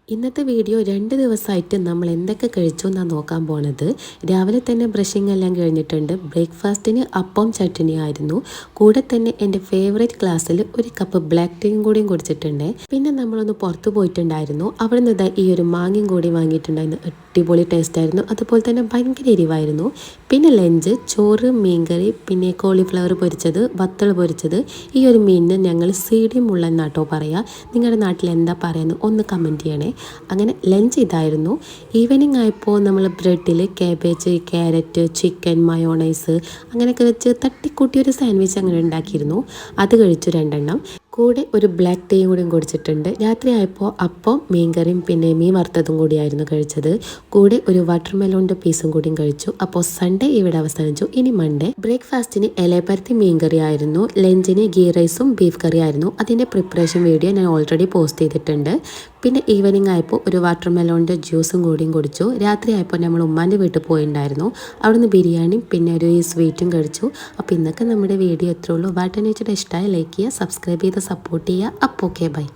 ഇന്നത്തെ വീഡിയോ 2 ദിവസമായിട്ട് നമ്മൾ എന്തൊക്കെ കഴിച്ചു എന്നാണ് നോക്കാൻ പോണത്. രാവിലെ തന്നെ ബ്രഷിംഗ് എല്ലാം കഴിഞ്ഞിട്ടുണ്ട്. ബ്രേക്ക്ഫാസ്റ്റിന് അപ്പം ചട്നി ആയിരുന്നു. കൂടെ തന്നെ എൻ്റെ ഫേവറേറ്റ് ക്ലാസ്സിൽ ഒരു കപ്പ് ബ്ലാക്ക് ടീയും കൂടിയും കുടിച്ചിട്ടുണ്ട്. പിന്നെ നമ്മളൊന്ന് പുറത്ത് പോയിട്ടുണ്ടായിരുന്നു. അവിടെ നിന്ന് ഈ ഒരു മാങ്ങയും കൂടി വാങ്ങിയിട്ടുണ്ടായിരുന്നു. അടിപൊളി ടേസ്റ്റ് ആയിരുന്നു. അതുപോലെ തന്നെ ഭയങ്കര എരിവായിരുന്നു. പിന്നെ ലഞ്ച് ചോറ്, മീൻകറി, പിന്നെ കോളിഫ്ലവർ പൊരിച്ചത്, വത്തൾ പൊരിച്ചത്. ഈ ഒരു മീനിന് ഞങ്ങൾ സീഡി മുള്ളൻ എന്നാട്ടോ പറയുക. നിങ്ങളുടെ നാട്ടിൽ എന്താ പറയുന്നത് ഒന്ന് കമൻറ്റ് ചെയ്യണേ. അങ്ങനെ ലഞ്ച് ഇതായിരുന്നു. ഈവനിങ് ആയപ്പോൾ നമ്മൾ ബ്രെഡിൽ കാബേജ്, ക്യാരറ്റ്, ചിക്കൻ, മയോണൈസ് അങ്ങനെയൊക്കെ വെച്ച് തട്ടിക്കൂട്ടിയൊരു സാൻഡ്വിച്ച് അങ്ങനെ ഉണ്ടാക്കിയിരുന്നു. അത് കഴിച്ചു 2 എണ്ണം. കൂടെ ഒരു ബ്ലാക്ക് ടീയും കൂടിയും കുടിച്ചിട്ടുണ്ട്. രാത്രിയായപ്പോൾ അപ്പം, മീൻകറിയും പിന്നെ മീൻ വറുത്തതും കൂടിയായിരുന്നു കഴിച്ചത്. കൂടെ ഒരു വാട്ടർമെലോണിൻ്റെ പീസും കൂടിയും കഴിച്ചു. അപ്പോൾ സൺഡേ ഇവിടെ അവസാനിച്ചു. ഇനി മൺഡേ ബ്രേക്ക്ഫാസ്റ്റിന് ഇലപ്പരത്തി മീൻകറി ആയിരുന്നു. ലഞ്ചിന് ഗീ റൈസും ബീഫ് കറി ആയിരുന്നു. അതിൻ്റെ പ്രിപ്പറേഷൻ വീഡിയോ ഞാൻ ഓൾറെഡി പോസ്റ്റ് ചെയ്തിട്ടുണ്ട്. പിന്നെ ഈവനിങ് ആയപ്പോൾ ഒരു വാട്ടർമെലോണിൻ്റെ ജ്യൂസും കൂടിയും കുടിച്ചു. രാത്രി ആയപ്പോൾ നമ്മൾ ഉമ്മാൻ്റെ വീട്ടിൽ പോയിട്ടുണ്ടായിരുന്നു. അവിടുന്ന് ബിരിയാണിയും പിന്നെ ഒരു സ്വീറ്റും കഴിച്ചു. അപ്പോൾ ഇന്നൊക്കെ നമ്മുടെ വീഡിയോ എത്രയുള്ളൂ. വാട്ടനേച്ചയുടെ ഇഷ്ടമായി ലൈക്ക് ചെയ്യുക, സബ്സ്ക്രൈബ് ചെയ്ത് സപ്പോർട്ട് ചെയ്യുക. അപ്പോൾ ഓക്കെ ബൈ.